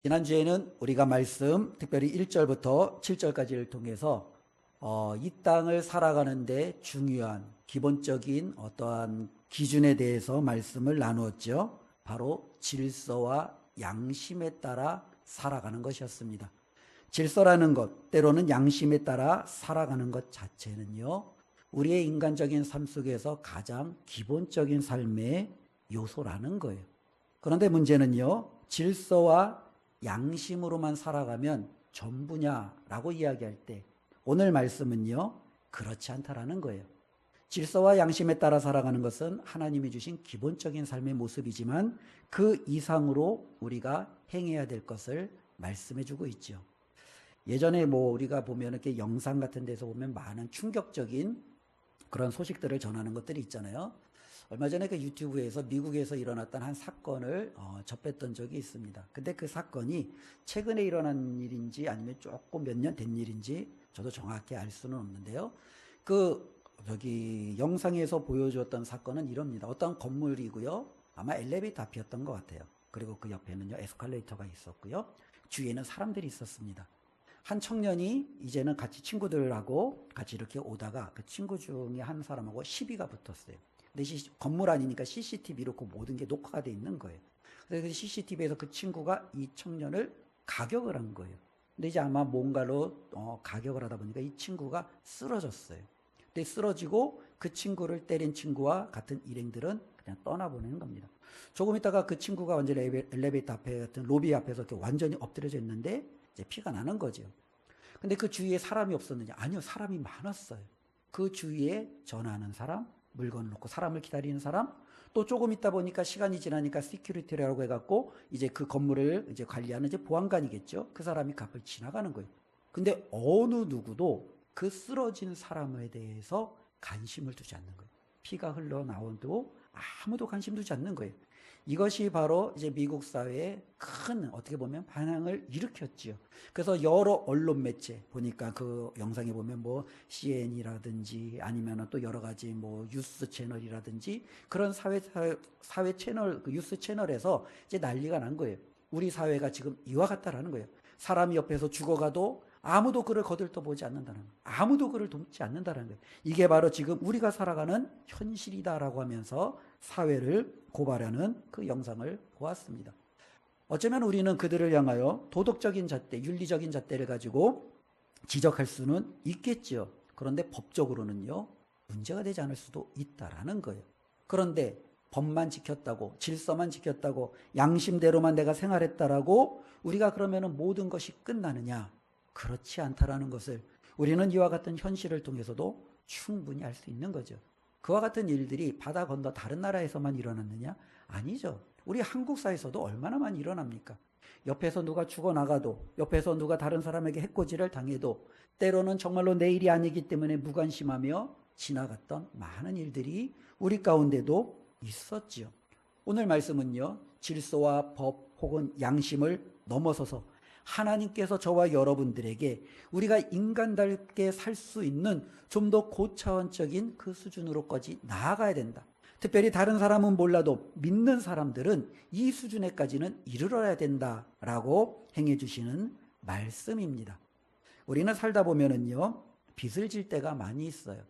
지난주에는 우리가 말씀, 특별히 1절부터 7절까지를 통해서 이 땅을 살아가는데 중요한 기본적인 어떠한 기준에 대해서 말씀을 나누었죠. 바로 질서와 양심에 따라 살아가는 것이었습니다. 질서라는 것, 때로는 양심에 따라 살아가는 것 자체는요, 우리의 인간적인 삶 속에서 가장 기본적인 삶의 요소라는 거예요. 그런데 문제는요, 질서와 양심으로만 살아가면 전부냐라고 이야기할 때 오늘 말씀은요, 그렇지 않다라는 거예요. 질서와 양심에 따라 살아가는 것은 하나님이 주신 기본적인 삶의 모습이지만 그 이상으로 우리가 행해야 될 것을 말씀해 주고 있죠. 예전에 우리가 보면 이렇게 영상 같은 데서 보면 많은 충격적인 그런 소식들을 전하는 것들이 있잖아요. 얼마 전에 그 유튜브에서 미국에서 일어났던 한 사건을 접했던 적이 있습니다. 근데 그 사건이 최근에 일어난 일인지 아니면 조금 몇 년 된 일인지 저도 정확히 알 수는 없는데요. 영상에서 보여주었던 사건은 이럽니다. 어떤 건물이고요. 아마 엘리베이터 앞이었던 것 같아요. 그리고 그 옆에는요, 에스컬레이터가 있었고요. 주위에는 사람들이 있었습니다. 한 청년이 이제는 같이 친구들하고 같이 이렇게 오다가 그 친구 중에 한 사람하고 시비가 붙었어요. 근데 건물 아니니까 CCTV로 그 모든 게 녹화가 돼 있는 거예요. 그래서 CCTV에서 그 친구가 이 청년을 가격을 한 거예요. 근데 이제 아마 뭔가로 가격을 하다 보니까 이 친구가 쓰러졌어요. 근데 쓰러지고 그 친구를 때린 친구와 같은 일행들은 그냥 떠나보내는 겁니다. 조금 있다가 그 친구가 완전히 엘리베이터 앞에 같은 로비 앞에서 이렇게 완전히 엎드려져 있는데 이제 피가 나는 거죠. 근데 그 주위에 사람이 없었느냐? 아니요, 사람이 많았어요. 그 주위에 전화하는 사람, 물건을 놓고 사람을 기다리는 사람, 또 조금 있다 보니까 시간이 지나니까 시큐리티라고 해갖고 이제 그 건물을 이제 관리하는 이제 보안관이겠죠. 그 사람이 그 앞을 지나가는 거예요. 근데 어느 누구도 그 쓰러진 사람에 대해서 관심을 두지 않는 거예요. 피가 흘러나온도 아무도 관심 두지 않는 거예요. 이것이 바로 이제 미국 사회에 큰 어떻게 보면 반향을 일으켰지요. 그래서 여러 언론 매체 보니까 그 영상에 보면 CN이라든지 아니면 또 여러 가지 뉴스 채널이라든지 그런 사회 채널, 그 뉴스 채널에서 이제 난리가 난 거예요. 우리 사회가 지금 이와 같다라는 거예요. 사람이 옆에서 죽어가도 아무도 그를 거들떠보지 않는다는 거예요. 아무도 그를 돕지 않는다는 거예요. 이게 바로 지금 우리가 살아가는 현실이다라고 하면서 사회를 고발하는 그 영상을 보았습니다. 어쩌면 우리는 그들을 향하여 도덕적인 잣대, 윤리적인 잣대를 가지고 지적할 수는 있겠죠. 그런데 법적으로는요, 문제가 되지 않을 수도 있다라는 거예요. 그런데 법만 지켰다고, 질서만 지켰다고, 양심대로만 내가 생활했다라고 우리가 그러면 모든 것이 끝나느냐? 그렇지 않다라는 것을 우리는 이와 같은 현실을 통해서도 충분히 알 수 있는 거죠. 그와 같은 일들이 바다 건너 다른 나라에서만 일어났느냐? 아니죠. 우리 한국 사회에서도 얼마나 많이 일어납니까? 옆에서 누가 죽어나가도, 옆에서 누가 다른 사람에게 해코지를 당해도, 때로는 정말로 내 일이 아니기 때문에 무관심하며 지나갔던 많은 일들이 우리 가운데도 있었지요. 오늘 말씀은요, 질서와 법 혹은 양심을 넘어서서 하나님께서 저와 여러분들에게 우리가 인간답게 살 수 있는 좀 더 고차원적인 그 수준으로까지 나아가야 된다. 특별히 다른 사람은 몰라도 믿는 사람들은 이 수준에까지는 이르러야 된다라고 행해 주시는 말씀입니다. 우리는 살다 보면은요, 빚을 질 때가 많이 있어요.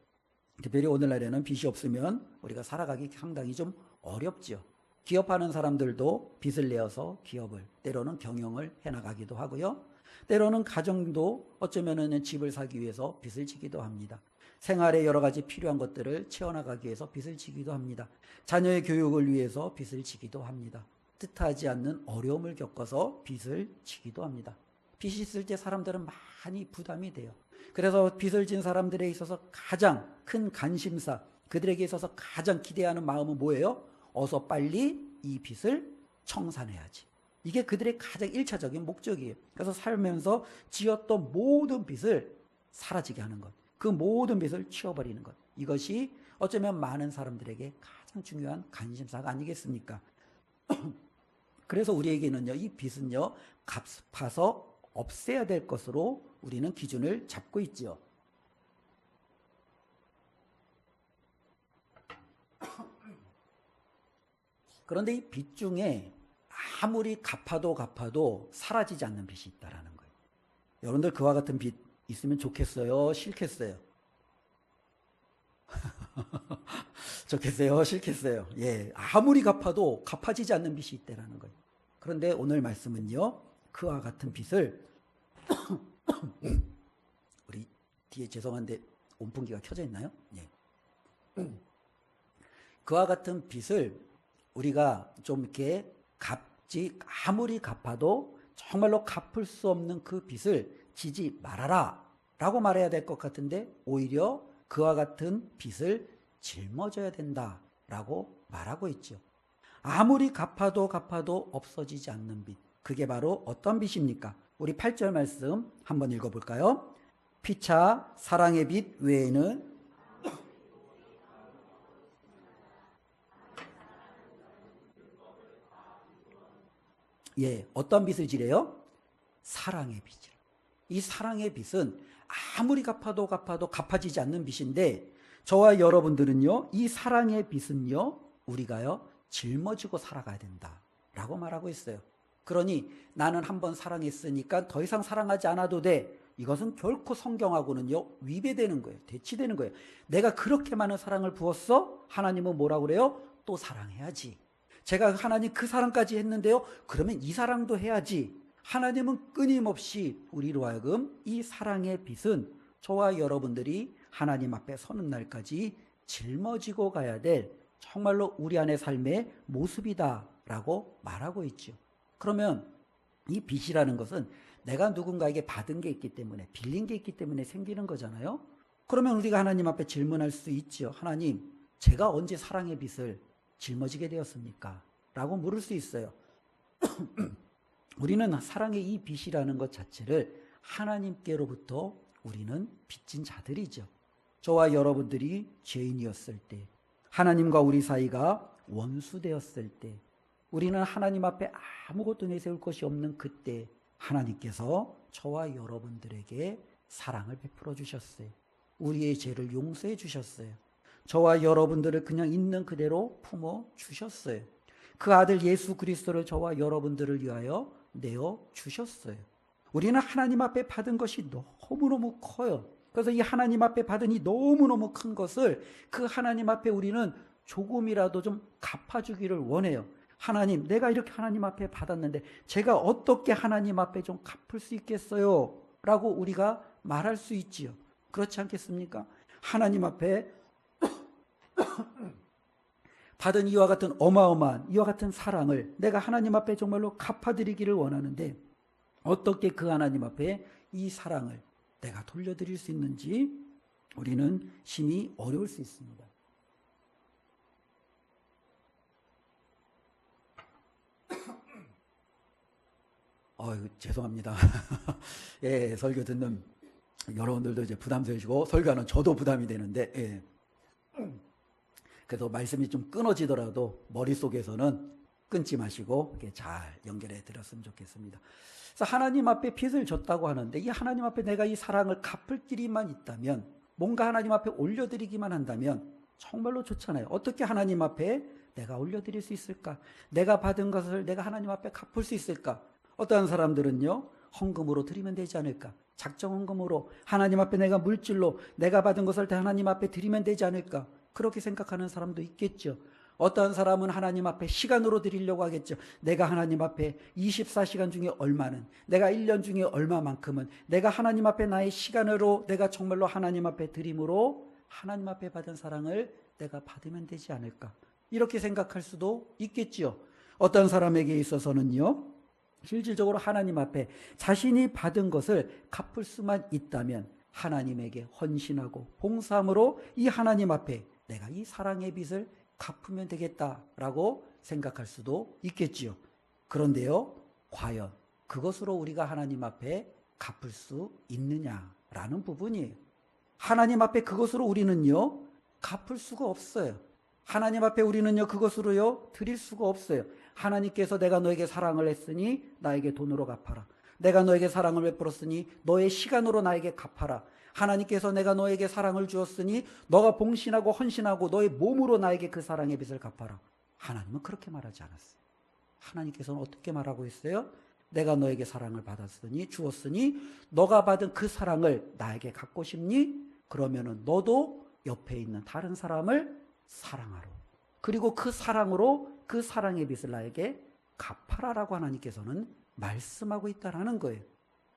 특별히 오늘날에는 빚이 없으면 우리가 살아가기 상당히 좀 어렵죠. 기업하는 사람들도 빚을 내어서 기업을 때로는 경영을 해나가기도 하고요. 때로는 가정도 어쩌면은 집을 사기 위해서 빚을 지기도 합니다. 생활에 여러 가지 필요한 것들을 채워나가기 위해서 빚을 지기도 합니다. 자녀의 교육을 위해서 빚을 지기도 합니다. 뜻하지 않는 어려움을 겪어서 빚을 지기도 합니다. 빚이 있을 때 사람들은 많이 부담이 돼요. 그래서 빚을 진 사람들에 있어서 가장 큰 관심사, 그들에게 있어서 가장 기대하는 마음은 뭐예요? 어서 빨리 이 빚을 청산해야지. 이게 그들의 가장 1차적인 목적이에요. 그래서 살면서 지었던 모든 빚을 사라지게 하는 것. 그 모든 빚을 치워버리는 것. 이것이 어쩌면 많은 사람들에게 가장 중요한 관심사가 아니겠습니까? 그래서 우리에게는요, 이 빚은요, 갚아서 없애야 될 것으로 우리는 기준을 잡고 있죠. 그런데 이 빚 중에 아무리 갚아도 사라지지 않는 빚이 있다라는 거예요. 여러분들 그와 같은 빚 있으면 좋겠어요? 싫겠어요? 좋겠어요? 싫겠어요? 예, 아무리 갚아도 갚아지지 않는 빚이 있다라는 거예요. 그런데 오늘 말씀은요, 그와 같은 빚을 우리 뒤에 죄송한데 온풍기가 켜져 있나요? 예. 그와 같은 빚을 우리가 좀 이렇게 아무리 갚아도 정말로 갚을 수 없는 그 빚을 지지 말아라 라고 말해야 될 것 같은데, 오히려 그와 같은 빚을 짊어져야 된다 라고 말하고 있죠. 아무리 갚아도 없어지지 않는 빚, 그게 바로 어떤 빚입니까? 우리 8절 말씀 한번 읽어볼까요? 피차 사랑의 빚 외에는 어떤 빚을 지래요? 사랑의 빚을. 이 사랑의 빚은 아무리 갚아도 갚아지지 않는 빚인데, 저와 여러분들은요, 이 사랑의 빚은요, 우리가요, 짊어지고 살아가야 된다라고 말하고 있어요. 그러니 나는 한번 사랑했으니까 더 이상 사랑하지 않아도 돼. 이것은 결코 성경하고는요, 위배되는 거예요. 대치되는 거예요. 내가 그렇게 많은 사랑을 부었어? 하나님은 뭐라고 그래요? 또 사랑해야지. 제가 하나님 그 사랑까지 했는데요, 그러면 이 사랑도 해야지. 하나님은 끊임없이 우리로 하여금 이 사랑의 빚은 저와 여러분들이 하나님 앞에 서는 날까지 짊어지고 가야 될 정말로 우리 안의 삶의 모습이다라고 말하고 있죠. 그러면 이 빚이라는 것은 내가 누군가에게 받은 게 있기 때문에, 빌린 게 있기 때문에 생기는 거잖아요. 그러면 우리가 하나님 앞에 질문할 수 있죠. 하나님, 제가 언제 사랑의 빚을 짊어지게 되었습니까? 라고 물을 수 있어요. 우리는 사랑의 이 빚이라는 것 자체를 하나님께로부터 우리는 빚진 자들이죠. 저와 여러분들이 죄인이었을 때, 하나님과 우리 사이가 원수되었을 때, 우리는 하나님 앞에 아무것도 내세울 것이 없는 그때 하나님께서 저와 여러분들에게 사랑을 베풀어 주셨어요. 우리의 죄를 용서해 주셨어요. 저와 여러분들을 그냥 있는 그대로 품어 주셨어요. 그 아들 예수 그리스도를 저와 여러분들을 위하여 내어 주셨어요. 우리는 하나님 앞에 받은 것이 너무너무 커요. 그래서 이 하나님 앞에 받은 이 너무너무 큰 것을 그 하나님 앞에 우리는 조금이라도 좀 갚아주기를 원해요. 하나님, 내가 이렇게 하나님 앞에 받았는데 제가 어떻게 하나님 앞에 좀 갚을 수 있겠어요? 라고 우리가 말할 수 있지요. 그렇지 않겠습니까? 하나님 앞에 받은 이와 같은 어마어마한 이와 같은 사랑을 내가 하나님 앞에 정말로 갚아드리기를 원하는데, 어떻게 그 하나님 앞에 이 사랑을 내가 돌려드릴 수 있는지 우리는 심히 어려울 수 있습니다. 죄송합니다. 예, 설교 듣는 여러분들도 이제 부담스러우시고 설교하는 저도 부담이 되는데, 예. 그래서 말씀이 좀 끊어지더라도 머릿속에서는 끊지 마시고 이렇게 잘 연결해 드렸으면 좋겠습니다. 그래서 하나님 앞에 빚을 졌다고 하는데, 이 하나님 앞에 내가 이 사랑을 갚을 길이만 있다면, 뭔가 하나님 앞에 올려드리기만 한다면 정말로 좋잖아요. 어떻게 하나님 앞에 내가 올려드릴 수 있을까? 내가 받은 것을 내가 하나님 앞에 갚을 수 있을까? 어떠한 사람들은요, 헌금으로 드리면 되지 않을까? 작정 헌금으로 하나님 앞에 내가 물질로 내가 받은 것을 다 하나님 앞에 드리면 되지 않을까? 그렇게 생각하는 사람도 있겠죠. 어떠한 사람은 하나님 앞에 시간으로 드리려고 하겠죠. 내가 하나님 앞에 24시간 중에 얼마는, 내가 1년 중에 얼마만큼은 내가 하나님 앞에 나의 시간으로 내가 정말로 하나님 앞에 드림으로 하나님 앞에 받은 사랑을 내가 받으면 되지 않을까? 이렇게 생각할 수도 있겠지요. 어떤 사람에게 있어서는요, 실질적으로 하나님 앞에 자신이 받은 것을 갚을 수만 있다면 하나님에게 헌신하고 봉사함으로 이 하나님 앞에 내가 이 사랑의 빚을 갚으면 되겠다라고 생각할 수도 있겠지요. 그런데요, 과연 그것으로 우리가 하나님 앞에 갚을 수 있느냐라는 부분이에요. 하나님 앞에 그것으로 우리는요, 갚을 수가 없어요. 하나님 앞에 우리는요, 그것으로요, 드릴 수가 없어요. 하나님께서 내가 너에게 사랑을 했으니 나에게 돈으로 갚아라. 내가 너에게 사랑을 베풀었으니 너의 시간으로 나에게 갚아라. 하나님께서 내가 너에게 사랑을 주었으니 너가 봉신하고 헌신하고 너의 몸으로 나에게 그 사랑의 빚을 갚아라. 하나님은 그렇게 말하지 않았어요. 하나님께서는 어떻게 말하고 있어요? 내가 너에게 사랑을 받았으니 주었으니 너가 받은 그 사랑을 나에게 갖고 싶니? 그러면은 너도 옆에 있는 다른 사람을 사랑하라. 그리고 그 사랑으로 그 사랑의 빚을 나에게 갚아라라고 하나님께서는 말씀하고 있다라는 거예요.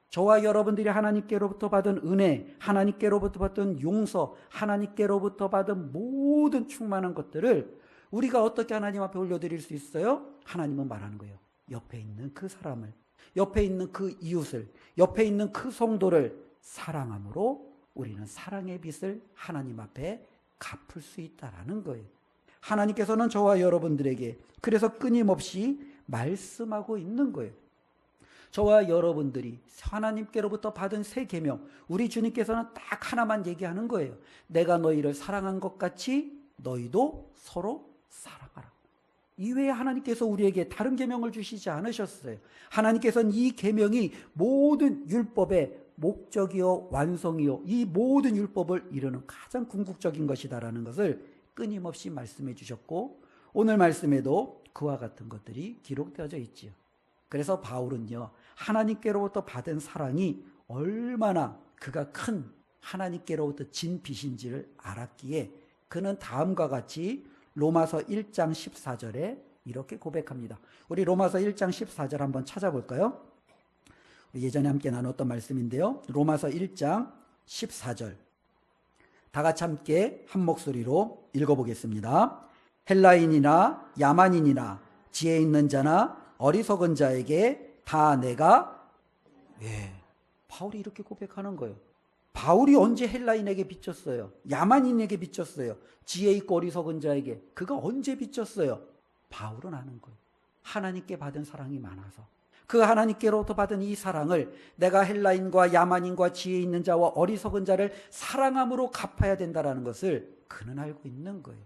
저와 여러분들이 하나님께로부터 받은 은혜, 하나님께로부터 받은 용서, 하나님께로부터 받은 모든 충만한 것들을 우리가 어떻게 하나님 앞에 올려드릴 수 있어요? 하나님은 말하는 거예요. 옆에 있는 그 사람을, 옆에 있는 그 이웃을, 옆에 있는 그 성도를 사랑함으로 우리는 사랑의 빚을 하나님 앞에 갚을 수 있다라는 거예요. 하나님께서는 저와 여러분들에게 그래서 끊임없이 말씀하고 있는 거예요. 저와 여러분들이 하나님께로부터 받은 새 계명, 우리 주님께서는 딱 하나만 얘기하는 거예요. 내가 너희를 사랑한 것 같이 너희도 서로 사랑하라. 이외에 하나님께서 우리에게 다른 계명을 주시지 않으셨어요. 하나님께서는 이 계명이 모든 율법의 목적이요 완성이요 이 모든 율법을 이루는 가장 궁극적인 것이다라는 것을 끊임없이 말씀해 주셨고, 오늘 말씀에도 그와 같은 것들이 기록되어져 있지요. 그래서 바울은요, 하나님께로부터 받은 사랑이 얼마나 그가 큰 하나님께로부터 진 빚인지를 알았기에 그는 다음과 같이 로마서 1장 14절에 이렇게 고백합니다. 우리 로마서 1장 14절 한번 찾아볼까요? 우리 예전에 함께 나눴던 말씀인데요. 로마서 1장 14절 다 같이 함께 한 목소리로 읽어보겠습니다. 헬라인이나 야만인이나 지혜 있는 자나 어리석은 자에게 다 내가 바울이 이렇게 고백하는 거예요. 바울이 언제 헬라인에게 비쳤어요? 야만인에게 비쳤어요? 지혜 있고 어리석은 자에게 그가 언제 비쳤어요? 바울은 아는 거예요. 하나님께 받은 사랑이 많아서 그 하나님께로부터 받은 이 사랑을 내가 헬라인과 야만인과 지혜 있는 자와 어리석은 자를 사랑함으로 갚아야 된다는 것을 그는 알고 있는 거예요.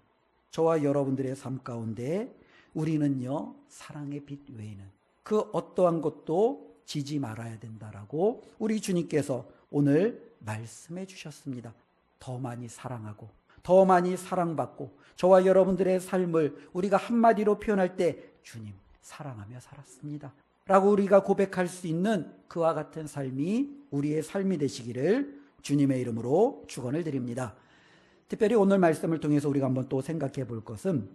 저와 여러분들의 삶 가운데 우리는요, 사랑의 빛 외에는 그 어떠한 것도 지지 말아야 된다라고 우리 주님께서 오늘 말씀해 주셨습니다. 더 많이 사랑하고 더 많이 사랑받고 저와 여러분들의 삶을 우리가 한마디로 표현할 때 주님 사랑하며 살았습니다 라고 우리가 고백할 수 있는 그와 같은 삶이 우리의 삶이 되시기를 주님의 이름으로 축원을 드립니다. 특별히 오늘 말씀을 통해서 우리가 한번 또 생각해 볼 것은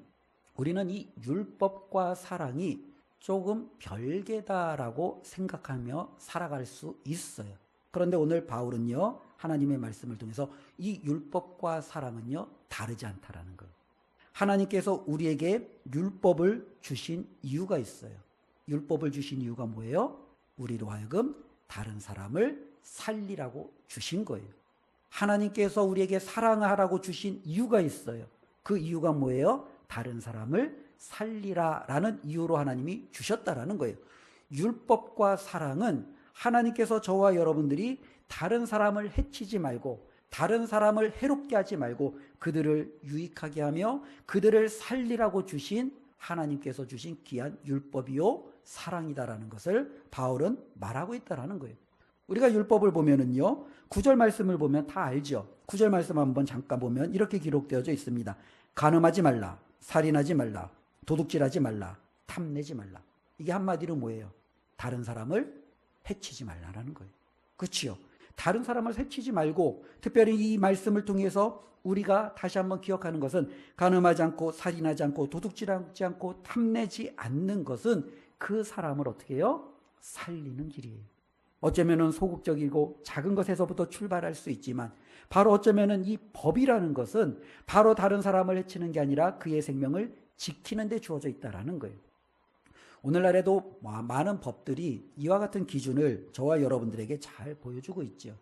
우리는 이 율법과 사랑이 조금 별개다라고 생각하며 살아갈 수 있어요. 그런데 오늘 바울은요, 하나님의 말씀을 통해서 이 율법과 사랑은요, 다르지 않다라는 거예요. 하나님께서 우리에게 율법을 주신 이유가 있어요. 율법을 주신 이유가 뭐예요? 우리로 하여금 다른 사람을 살리라고 주신 거예요. 하나님께서 우리에게 사랑하라고 주신 이유가 있어요. 그 이유가 뭐예요? 다른 사람을 살리라라는 이유로 하나님이 주셨다라는 거예요. 율법과 사랑은 하나님께서 저와 여러분들이 다른 사람을 해치지 말고 다른 사람을 해롭게 하지 말고 그들을 유익하게 하며 그들을 살리라고 주신 하나님께서 주신 귀한 율법이요 사랑이다라는 것을 바울은 말하고 있다라는 거예요. 우리가 율법을 보면은요, 9절 말씀을 보면 다 알죠. 9절 말씀 한번 잠깐 보면 이렇게 기록되어져 있습니다. 간음하지 말라, 살인하지 말라, 도둑질하지 말라, 탐내지 말라. 이게 한마디로 뭐예요? 다른 사람을 해치지 말라라는 거예요. 그렇지요? 다른 사람을 해치지 말고, 특별히 이 말씀을 통해서 우리가 다시 한번 기억하는 것은 간음하지 않고 살인하지 않고 도둑질하지 않고 탐내지 않는 것은 그 사람을 어떻게 해요? 살리는 길이에요. 어쩌면은 소극적이고 작은 것에서부터 출발할 수 있지만 바로 어쩌면은 이 법이라는 것은 바로 다른 사람을 해치는 게 아니라 그의 생명을 지키는 데 주어져 있다라는 거예요. 오늘날에도 많은 법들이 이와 같은 기준을 저와 여러분들에게 잘 보여주고 있죠.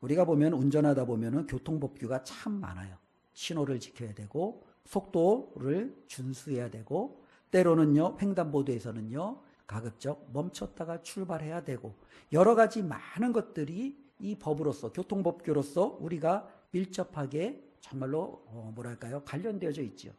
우리가 보면 운전하다 보면은 교통법규가 참 많아요. 신호를 지켜야 되고 속도를 준수해야 되고 때로는요 횡단보도에서는요 가급적 멈췄다가 출발해야 되고 여러 가지 많은 것들이 이 법으로서 교통법규로서 우리가 밀접하게 정말로 관련되어져 있죠.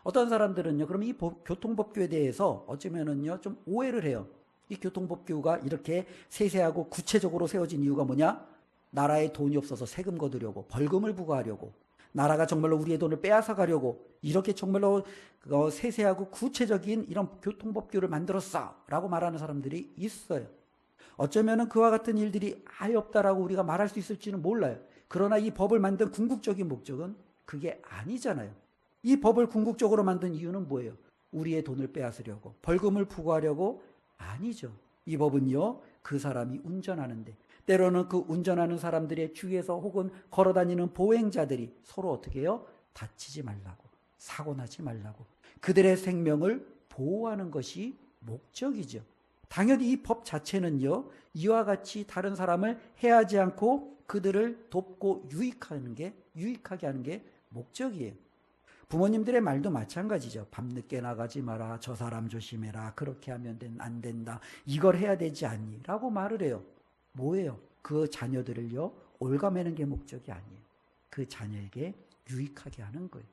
어떤 사람들은요 그럼 이 교통법규에 대해서 어쩌면은요 좀 오해를 해요. 이 교통법규가 이렇게 세세하고 구체적으로 세워진 이유가 뭐냐? 나라에 돈이 없어서 세금 거두려고 벌금을 부과하려고 나라가 정말로 우리의 돈을 빼앗아 가려고 이렇게 정말로 세세하고 구체적인 이런 교통법규를 만들었어 라고 말하는 사람들이 있어요. 어쩌면 그와 같은 일들이 아예 없다라고 우리가 말할 수 있을지는 몰라요. 그러나 이 법을 만든 궁극적인 목적은 그게 아니잖아요. 이 법을 궁극적으로 만든 이유는 뭐예요? 우리의 돈을 빼앗으려고, 벌금을 부과하려고? 아니죠. 이 법은요, 그 사람이 운전하는데, 때로는 그 운전하는 사람들의 주위에서 혹은 걸어다니는 보행자들이 서로 어떻게 해요? 다치지 말라고, 사고나지 말라고, 그들의 생명을 보호하는 것이 목적이죠. 당연히 이 법 자체는요, 이와 같이 다른 사람을 해하지 않고 그들을 돕고 유익하게 하는 게 목적이에요. 부모님들의 말도 마찬가지죠. 밤늦게 나가지 마라, 저 사람 조심해라, 그렇게 하면 안 된다, 이걸 해야 되지 않니? 라고 말을 해요. 뭐예요? 그 자녀들을요, 올가매는 게 목적이 아니에요. 그 자녀에게 유익하게 하는 거예요.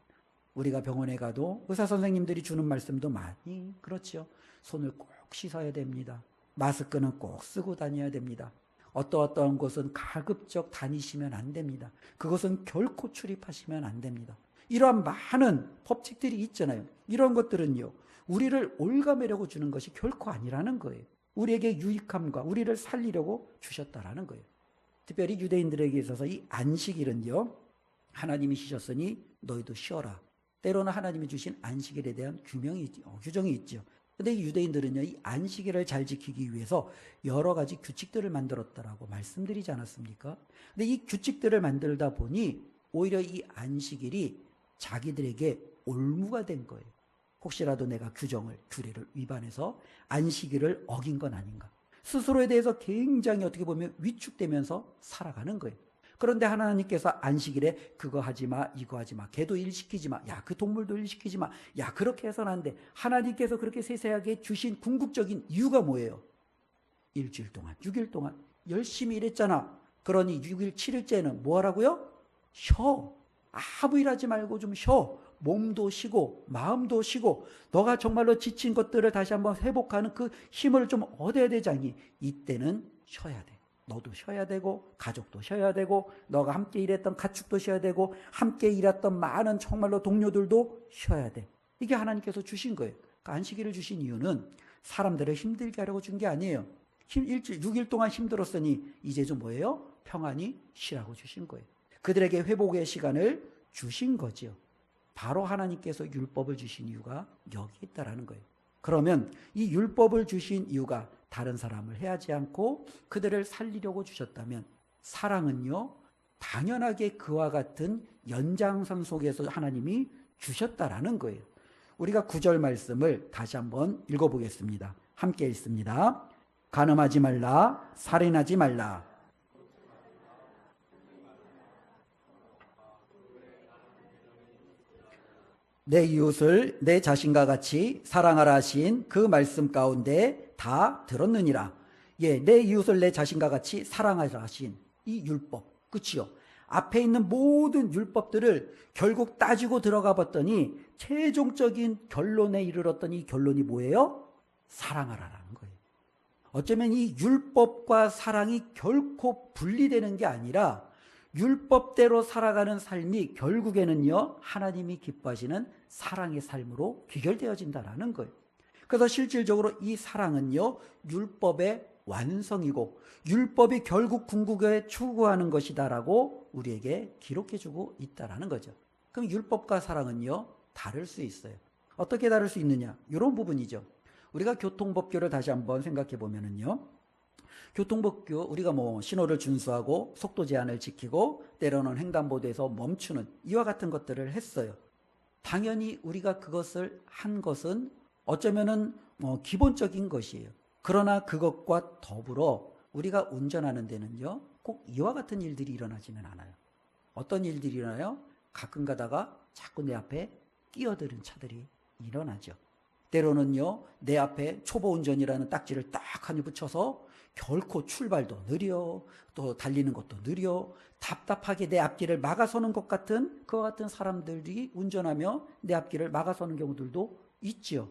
우리가 병원에 가도 의사 선생님들이 주는 말씀도 많이 그렇죠. 손을 꼭 씻어야 됩니다. 마스크는 꼭 쓰고 다녀야 됩니다. 어떠한 곳은 가급적 다니시면 안 됩니다. 그것은 결코 출입하시면 안 됩니다. 이러한 많은 법칙들이 있잖아요. 이런 것들은요, 우리를 올가매려고 주는 것이 결코 아니라는 거예요. 우리에게 유익함과 우리를 살리려고 주셨다라는 거예요. 특별히 유대인들에게 있어서 이 안식일은요, 하나님이 쉬셨으니 너희도 쉬어라. 때로는 하나님이 주신 안식일에 대한 규정이 있죠. 근데 이 유대인들은요, 이 안식일을 잘 지키기 위해서 여러 가지 규칙들을 만들었다라고 말씀드리지 않았습니까? 근데 이 규칙들을 만들다 보니 오히려 이 안식일이 자기들에게 올무가 된 거예요. 혹시라도 내가 규례를 위반해서 안식일을 어긴 건 아닌가. 스스로에 대해서 굉장히 어떻게 보면 위축되면서 살아가는 거예요. 그런데 하나님께서 안식일에 그거 하지 마, 이거 하지 마, 개도 일 시키지 마, 야, 그 동물도 일 시키지 마, 야, 그렇게 해서는 안 돼. 하나님께서 그렇게 세세하게 주신 궁극적인 이유가 뭐예요? 일주일 동안, 6일 동안 열심히 일했잖아. 그러니 6일, 7일째는 뭐 하라고요? 쉬어. 아무 일하지 말고 좀 쉬어. 몸도 쉬고 마음도 쉬고 너가 정말로 지친 것들을 다시 한번 회복하는 그 힘을 좀 얻어야 되지 않니? 이때는 쉬어야 돼. 너도 쉬어야 되고 가족도 쉬어야 되고 너가 함께 일했던 가축도 쉬어야 되고 함께 일했던 많은 정말로 동료들도 쉬어야 돼. 이게 하나님께서 주신 거예요. 그러니까 안식일을 주신 이유는 사람들을 힘들게 하려고 준 게 아니에요. 6일 동안 힘들었으니 이제 좀 뭐예요? 평안히 쉬라고 주신 거예요. 그들에게 회복의 시간을 주신 거죠. 바로 하나님께서 율법을 주신 이유가 여기 있다라는 거예요. 그러면 이 율법을 주신 이유가 다른 사람을 해하지 않고 그들을 살리려고 주셨다면 사랑은요, 당연하게 그와 같은 연장선 속에서 하나님이 주셨다라는 거예요. 우리가 9절 말씀을 다시 한번 읽어보겠습니다. 함께 읽습니다. 간음하지 말라, 살인하지 말라. 내 이웃을 내 자신과 같이 사랑하라 하신 그 말씀 가운데 다 들었느니라. 예, 내 이웃을 내 자신과 같이 사랑하라 하신 이 율법, 그치요? 앞에 있는 모든 율법들을 결국 따지고 들어가 봤더니 최종적인 결론에 이르렀던 이 결론이 뭐예요? 사랑하라라는 거예요. 어쩌면 이 율법과 사랑이 결코 분리되는 게 아니라 율법대로 살아가는 삶이 결국에는요, 하나님이 기뻐하시는 사랑의 삶으로 귀결되어진다라는 거예요. 그래서 실질적으로 이 사랑은요, 율법의 완성이고 율법이 결국 궁극에 추구하는 것이다라고 우리에게 기록해주고 있다라는 거죠. 그럼 율법과 사랑은요, 다를 수 있어요. 어떻게 다를 수 있느냐? 이런 부분이죠. 우리가 교통법규를 다시 한번 생각해 보면은요, 교통법규, 우리가 신호를 준수하고 속도 제한을 지키고 때로는 횡단보도에서 멈추는 이와 같은 것들을 했어요. 당연히 우리가 그것을 한 것은 어쩌면은 기본적인 것이에요. 그러나 그것과 더불어 우리가 운전하는 데는요, 꼭 이와 같은 일들이 일어나지는 않아요. 어떤 일들이 일어나요? 가끔 가다가 자꾸 내 앞에 끼어드는 차들이 일어나죠. 때로는요, 내 앞에 초보 운전이라는 딱지를 딱 하니 붙여서 결코 출발도 느려, 또 달리는 것도 느려, 답답하게 내 앞길을 막아서는 것 같은 그와 같은 사람들이 운전하며 내 앞길을 막아서는 경우들도 있지요.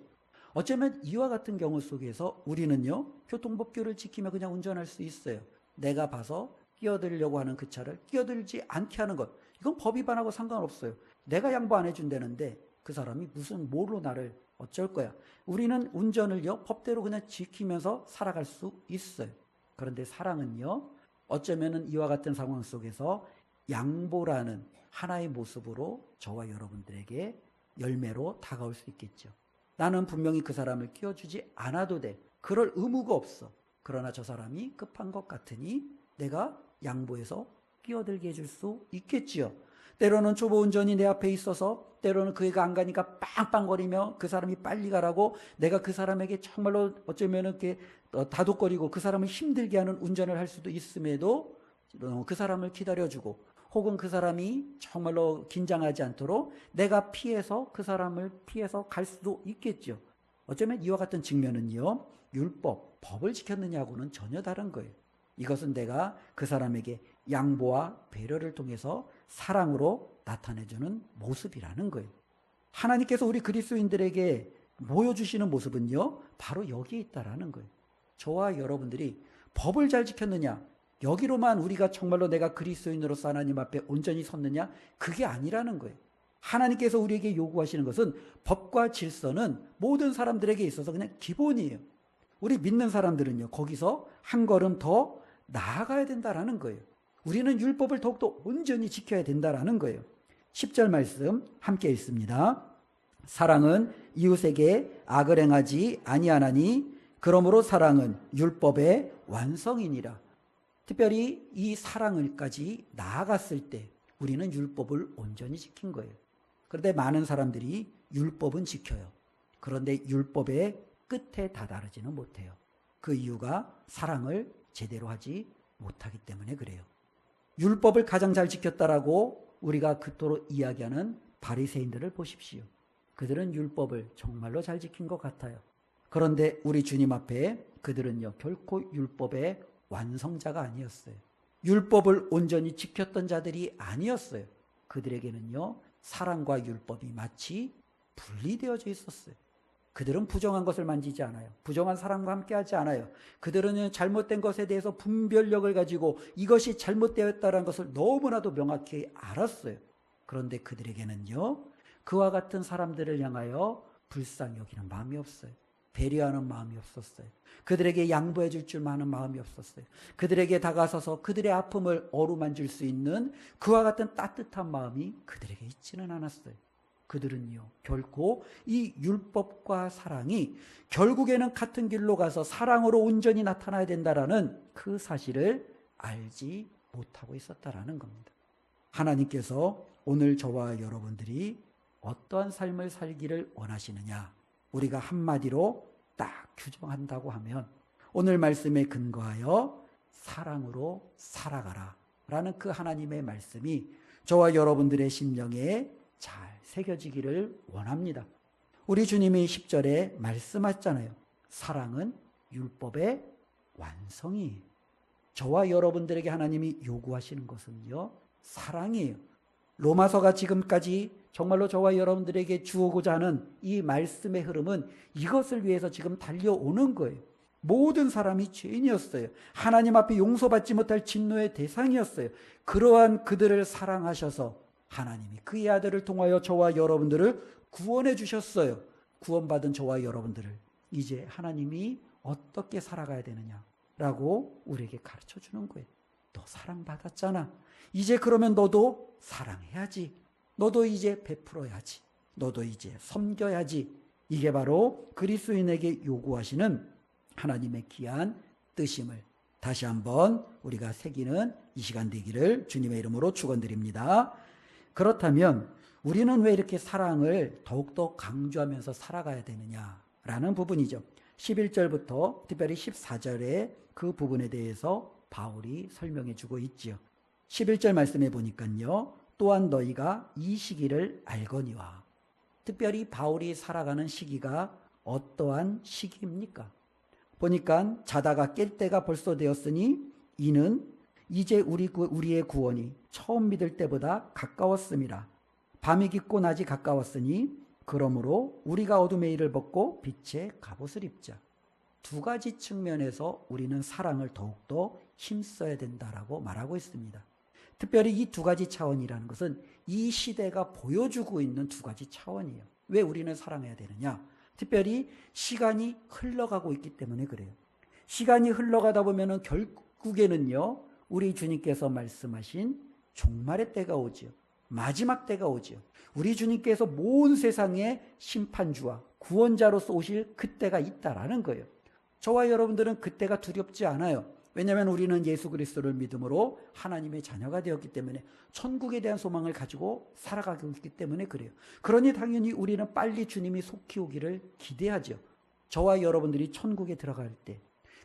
어쩌면 이와 같은 경우 속에서 우리는요, 교통법규를 지키며 그냥 운전할 수 있어요. 내가 봐서 끼어들려고 하는 그 차를 끼어들지 않게 하는 것. 이건 법 위반하고 상관없어요. 내가 양보 안 해준다는데 그 사람이 무슨 뭘로 나를 어쩔 거야. 우리는 운전을요, 법대로 그냥 지키면서 살아갈 수 있어요. 그런데 사랑은요, 어쩌면은 이와 같은 상황 속에서 양보라는 하나의 모습으로 저와 여러분들에게 열매로 다가올 수 있겠죠. 나는 분명히 그 사람을 끼워주지 않아도 돼. 그럴 의무가 없어. 그러나 저 사람이 급한 것 같으니 내가 양보해서 끼어들게 해줄 수 있겠지요. 때로는 초보 운전이 내 앞에 있어서 때로는 그 애가 안 가니까 빵빵거리며 그 사람이 빨리 가라고 내가 그 사람에게 정말로 어쩌면 이렇게 다독거리고 그 사람을 힘들게 하는 운전을 할 수도 있음에도 그 사람을 기다려주고 혹은 그 사람이 정말로 긴장하지 않도록 내가 피해서 그 사람을 피해서 갈 수도 있겠죠. 어쩌면 이와 같은 측면은요, 율법, 법을 지켰느냐고는 전혀 다른 거예요. 이것은 내가 그 사람에게 양보와 배려를 통해서 사랑으로 나타내주는 모습이라는 거예요. 하나님께서 우리 그리스도인들에게 보여주시는 모습은요, 바로 여기에 있다라는 거예요. 저와 여러분들이 법을 잘 지켰느냐, 여기로만 우리가 정말로 내가 그리스도인으로서 하나님 앞에 온전히 섰느냐, 그게 아니라는 거예요. 하나님께서 우리에게 요구하시는 것은 법과 질서는 모든 사람들에게 있어서 그냥 기본이에요. 우리 믿는 사람들은요, 거기서 한 걸음 더 나아가야 된다라는 거예요. 우리는 율법을 더욱더 온전히 지켜야 된다라는 거예요. 10절 말씀 함께 읽습니다. 사랑은 이웃에게 악을 행하지 아니하나니 그러므로 사랑은 율법의 완성이니라. 특별히 이 사랑을까지 나아갔을 때 우리는 율법을 온전히 지킨 거예요. 그런데 많은 사람들이 율법은 지켜요. 그런데 율법의 끝에 다다르지는 못해요. 그 이유가 사랑을 제대로 하지 못하기 때문에 그래요. 율법을 가장 잘 지켰다라고 우리가 그토록 이야기하는 바리새인들을 보십시오. 그들은 율법을 정말로 잘 지킨 것 같아요. 그런데 우리 주님 앞에 그들은요, 결코 율법의 완성자가 아니었어요. 율법을 온전히 지켰던 자들이 아니었어요. 그들에게는요, 사랑과 율법이 마치 분리되어져 있었어요. 그들은 부정한 것을 만지지 않아요. 부정한 사람과 함께하지 않아요. 그들은 잘못된 것에 대해서 분별력을 가지고 이것이 잘못되었다는 것을 너무나도 명확히 알았어요. 그런데 그들에게는요, 그와 같은 사람들을 향하여 불쌍히 여기는 마음이 없어요. 배려하는 마음이 없었어요. 그들에게 양보해 줄 줄만한 마음이 없었어요. 그들에게 다가서서 그들의 아픔을 어루만질 수 있는 그와 같은 따뜻한 마음이 그들에게 있지는 않았어요. 그들은요, 결코 이 율법과 사랑이 결국에는 같은 길로 가서 사랑으로 온전히 나타나야 된다라는 그 사실을 알지 못하고 있었다라는 겁니다. 하나님께서 오늘 저와 여러분들이 어떠한 삶을 살기를 원하시느냐, 우리가 한마디로 딱 규정한다고 하면 오늘 말씀에 근거하여 사랑으로 살아가라 라는 그 하나님의 말씀이 저와 여러분들의 심령에 잘 새겨지기를 원합니다. 우리 주님이 10절에 말씀하셨잖아요. 사랑은 율법의 완성이에요. 저와 여러분들에게 하나님이 요구하시는 것은요, 사랑이에요. 로마서가 지금까지 정말로 저와 여러분들에게 주오고자 하는 이 말씀의 흐름은 이것을 위해서 지금 달려오는 거예요. 모든 사람이 죄인이었어요. 하나님 앞에 용서받지 못할 진노의 대상이었어요. 그러한 그들을 사랑하셔서 하나님이 그의 아들을 통하여 저와 여러분들을 구원해 주셨어요. 구원받은 저와 여러분들을 이제 하나님이 어떻게 살아가야 되느냐라고 우리에게 가르쳐 주는 거예요. 너 사랑받았잖아. 이제 그러면 너도 사랑해야지. 너도 이제 베풀어야지. 너도 이제 섬겨야지. 이게 바로 그리스도인에게 요구하시는 하나님의 귀한 뜻임을 다시 한번 우리가 새기는 이 시간 되기를 주님의 이름으로 축원드립니다. 그렇다면 우리는 왜 이렇게 사랑을 더욱더 강조하면서 살아가야 되느냐라는 부분이죠. 11절부터 특별히 14절의 그 부분에 대해서 바울이 설명해 주고 있지요. 11절 말씀해 보니까요. 또한 너희가 이 시기를 알거니와. 특별히 바울이 살아가는 시기가 어떠한 시기입니까? 보니까 자다가 깰 때가 벌써 되었으니 이는 이제 우리의 구원이 처음 믿을 때보다 가까웠음이라. 밤이 깊고 낮이 가까웠으니 그러므로 우리가 어둠의 일을 벗고 빛의 갑옷을 입자. 두 가지 측면에서 우리는 사랑을 더욱더 힘써야 된다라고 말하고 있습니다. 특별히 이 두 가지 차원이라는 것은 이 시대가 보여주고 있는 두 가지 차원이에요. 왜 우리는 사랑해야 되느냐? 특별히 시간이 흘러가고 있기 때문에 그래요. 시간이 흘러가다 보면은 결국에는요, 우리 주님께서 말씀하신 종말의 때가 오지요. 마지막 때가 오지요. 우리 주님께서 모든 세상의 심판주와 구원자로서 오실 그때가 있다라는 거예요. 저와 여러분들은 그때가 두렵지 않아요. 왜냐하면 우리는 예수 그리스도를 믿음으로 하나님의 자녀가 되었기 때문에 천국에 대한 소망을 가지고 살아가고 있기 때문에 그래요. 그러니 당연히 우리는 빨리 주님이 속히 오기를 기대하죠. 저와 여러분들이 천국에 들어갈 때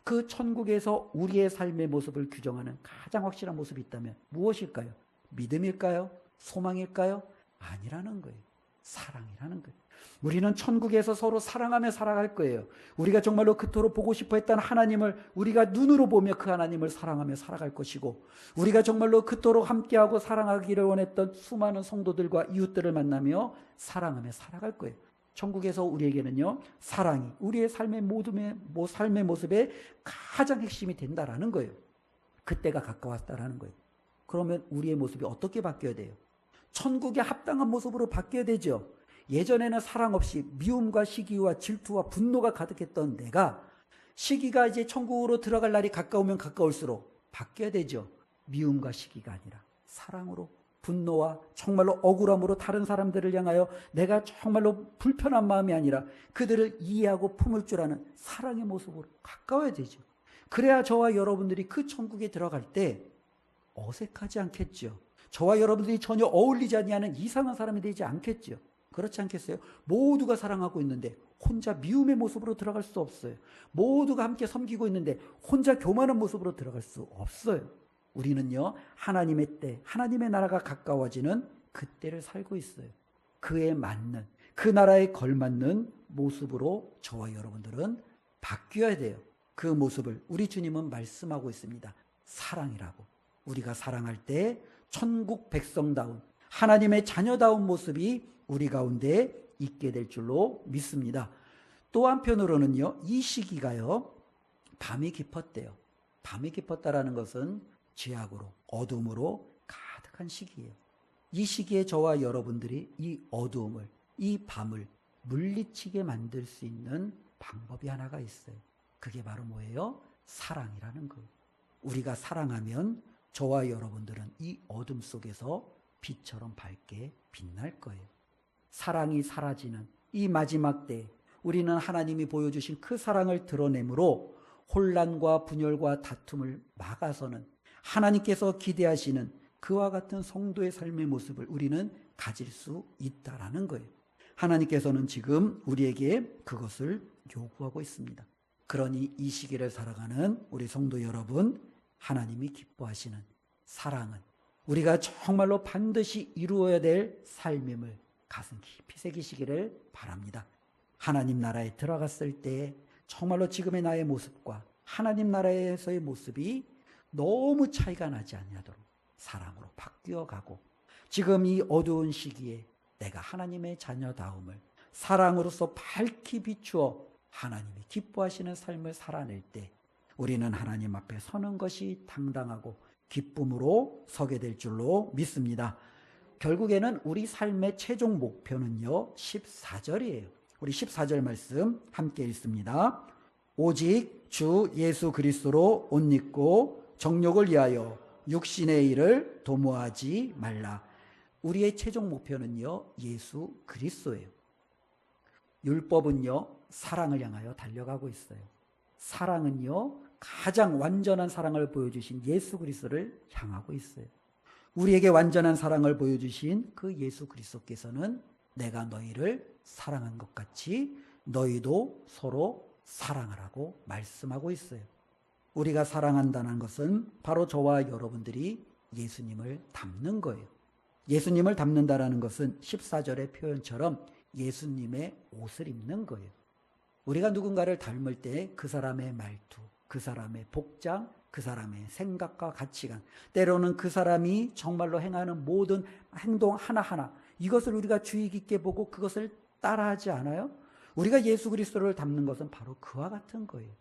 그 천국에서 우리의 삶의 모습을 규정하는 가장 확실한 모습이 있다면 무엇일까요? 믿음일까요? 소망일까요? 아니라는 거예요. 사랑이라는 거예요. 우리는 천국에서 서로 사랑하며 살아갈 거예요. 우리가 정말로 그토록 보고 싶어 했던 하나님을 우리가 눈으로 보며 그 하나님을 사랑하며 살아갈 것이고, 우리가 정말로 그토록 함께하고 사랑하기를 원했던 수많은 성도들과 이웃들을 만나며 사랑하며 살아갈 거예요. 천국에서 우리에게는요, 사랑이 우리의 삶의 삶의 모습의 가장 핵심이 된다라는 거예요. 그때가 가까웠다라는 거예요. 그러면 우리의 모습이 어떻게 바뀌어야 돼요? 천국에 합당한 모습으로 바뀌어야 되죠. 예전에는 사랑 없이 미움과 시기와 질투와 분노가 가득했던 내가, 시기가 이제 천국으로 들어갈 날이 가까우면 가까울수록 바뀌어야 되죠. 미움과 시기가 아니라 사랑으로, 분노와 정말로 억울함으로 다른 사람들을 향하여 내가 정말로 불편한 마음이 아니라 그들을 이해하고 품을 줄 아는 사랑의 모습으로 가까워야 되죠. 그래야 저와 여러분들이 그 천국에 들어갈 때 어색하지 않겠죠. 저와 여러분들이 전혀 어울리지 않는 이상한 사람이 되지 않겠죠. 그렇지 않겠어요? 모두가 사랑하고 있는데 혼자 미움의 모습으로 들어갈 수 없어요. 모두가 함께 섬기고 있는데 혼자 교만한 모습으로 들어갈 수 없어요. 우리는요, 하나님의 때, 하나님의 나라가 가까워지는 그때를 살고 있어요. 그에 맞는, 그 나라에 걸맞는 모습으로 저와 여러분들은 바뀌어야 돼요. 그 모습을 우리 주님은 말씀하고 있습니다. 사랑이라고. 우리가 사랑할 때 천국 백성다운, 하나님의 자녀다운 모습이 우리 가운데 있게 될 줄로 믿습니다. 또 한편으로는요, 이 시기가요, 밤이 깊었대요. 밤이 깊었다라는 것은 죄악으로, 어둠으로 가득한 시기예요. 이 시기에 저와 여러분들이 이 어두움을, 이 밤을 물리치게 만들 수 있는 방법이 하나가 있어요. 그게 바로 뭐예요? 사랑이라는 거예요. 우리가 사랑하면 저와 여러분들은 이 어둠 속에서 빛처럼 밝게 빛날 거예요. 사랑이 사라지는 이 마지막 때 우리는 하나님이 보여주신 그 사랑을 드러내므로 혼란과 분열과 다툼을 막아서는 하나님께서 기대하시는 그와 같은 성도의 삶의 모습을 우리는 가질 수 있다라는 거예요. 하나님께서는 지금 우리에게 그것을 요구하고 있습니다. 그러니 이 시기를 살아가는 우리 성도 여러분, 하나님이 기뻐하시는 사랑은 우리가 정말로 반드시 이루어야 될 삶임을 가슴 깊이 새기시기를 바랍니다. 하나님 나라에 들어갔을 때 정말로 지금의 나의 모습과 하나님 나라에서의 모습이 너무 차이가 나지 않도록 사랑으로 바뀌어가고, 지금 이 어두운 시기에 내가 하나님의 자녀다움을 사랑으로서 밝히 비추어 하나님이 기뻐하시는 삶을 살아낼 때 우리는 하나님 앞에 서는 것이 당당하고 기쁨으로 서게 될 줄로 믿습니다. 결국에는 우리 삶의 최종 목표는요, 14절이에요. 우리 14절 말씀 함께 읽습니다. 오직 주 예수 그리스도로 옷 입고 정욕을 위하여 육신의 일을 도모하지 말라. 우리의 최종 목표는요, 예수 그리스도예요. 율법은요, 사랑을 향하여 달려가고 있어요. 사랑은요, 가장 완전한 사랑을 보여주신 예수 그리스도를 향하고 있어요. 우리에게 완전한 사랑을 보여주신 그 예수 그리스도께서는 내가 너희를 사랑한 것 같이 너희도 서로 사랑하라고 말씀하고 있어요. 우리가 사랑한다는 것은 바로 저와 여러분들이 예수님을 닮는 거예요. 예수님을 닮는다는 것은 14절의 표현처럼 예수님의 옷을 입는 거예요. 우리가 누군가를 닮을 때 그 사람의 말투, 그 사람의 복장, 그 사람의 생각과 가치관, 때로는 그 사람이 정말로 행하는 모든 행동 하나하나, 이것을 우리가 주의 깊게 보고 그것을 따라하지 않아요? 우리가 예수 그리스도를 닮는 것은 바로 그와 같은 거예요.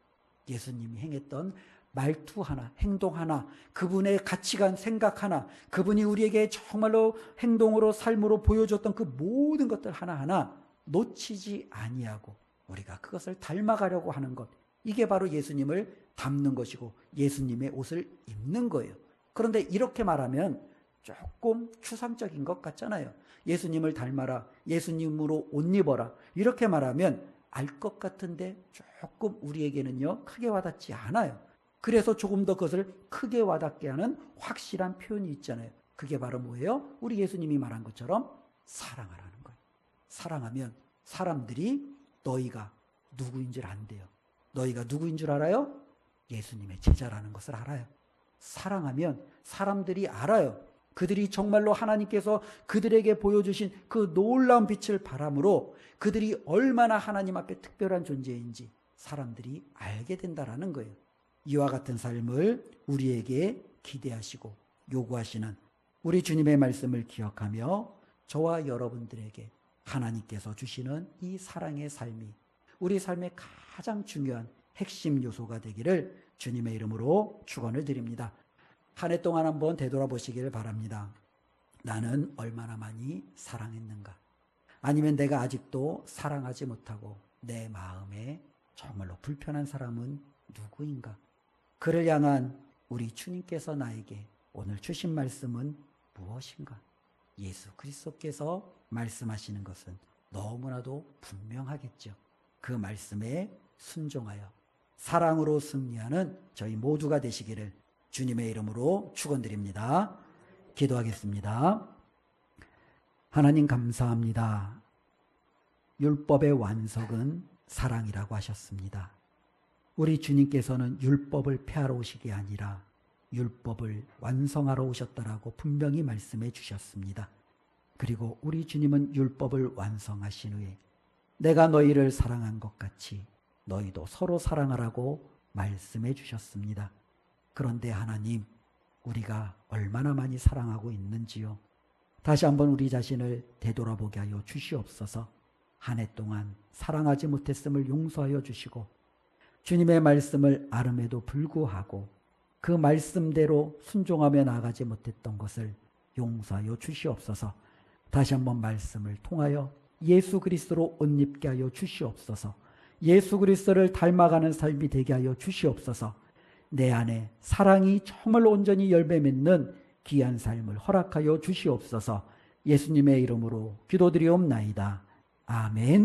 예수님이 행했던 말투 하나, 행동 하나, 그분의 가치관, 생각 하나, 그분이 우리에게 정말로 행동으로 삶으로 보여줬던 그 모든 것들 하나하나 놓치지 아니하고 우리가 그것을 닮아가려고 하는 것, 이게 바로 예수님을 닮는 것이고 예수님의 옷을 입는 거예요. 그런데 이렇게 말하면 조금 추상적인 것 같잖아요. 예수님을 닮아라, 예수님으로 옷 입어라, 이렇게 말하면 알 것 같은데 조금 우리에게는요 크게 와닿지 않아요. 그래서 조금 더 그것을 크게 와닿게 하는 확실한 표현이 있잖아요. 그게 바로 뭐예요? 우리 예수님이 말한 것처럼 사랑하라는 거예요. 사랑하면 사람들이 너희가 누구인 줄 안대요. 너희가 누구인 줄 알아요? 예수님의 제자라는 것을 알아요. 사랑하면 사람들이 알아요. 그들이 정말로 하나님께서 그들에게 보여주신 그 놀라운 빛을 바람으로 그들이 얼마나 하나님 앞에 특별한 존재인지 사람들이 알게 된다라는 거예요. 이와 같은 삶을 우리에게 기대하시고 요구하시는 우리 주님의 말씀을 기억하며 저와 여러분들에게 하나님께서 주시는 이 사랑의 삶이 우리 삶의 가장 중요한 핵심 요소가 되기를 주님의 이름으로 축원을 드립니다. 한 해 동안 한번 되돌아보시기를 바랍니다. 나는 얼마나 많이 사랑했는가? 아니면 내가 아직도 사랑하지 못하고 내 마음에 정말로 불편한 사람은 누구인가? 그를 향한 우리 주님께서 나에게 오늘 주신 말씀은 무엇인가? 예수 그리스도께서 말씀하시는 것은 너무나도 분명하겠죠. 그 말씀에 순종하여 사랑으로 승리하는 저희 모두가 되시기를 주님의 이름으로 축원드립니다. 기도하겠습니다. 하나님 감사합니다. 율법의 완성은 사랑이라고 하셨습니다. 우리 주님께서는 율법을 폐하러 오신 게 아니라 율법을 완성하러 오셨다라고 분명히 말씀해 주셨습니다. 그리고 우리 주님은 율법을 완성하신 후에 내가 너희를 사랑한 것 같이 너희도 서로 사랑하라고 말씀해 주셨습니다. 그런데 하나님, 우리가 얼마나 많이 사랑하고 있는지요? 다시 한번 우리 자신을 되돌아보게 하여 주시옵소서. 한 해 동안 사랑하지 못했음을 용서하여 주시고 주님의 말씀을 아름에도 불구하고 그 말씀대로 순종하며 나아가지 못했던 것을 용서하여 주시옵소서. 다시 한번 말씀을 통하여 예수 그리스도로 옷 입게 하여 주시옵소서. 예수 그리스도를 닮아가는 삶이 되게 하여 주시옵소서. 내 안에 사랑이 정말 온전히 열매 맺는 귀한 삶을 허락하여 주시옵소서. 예수님의 이름으로 기도드리옵나이다. 아멘.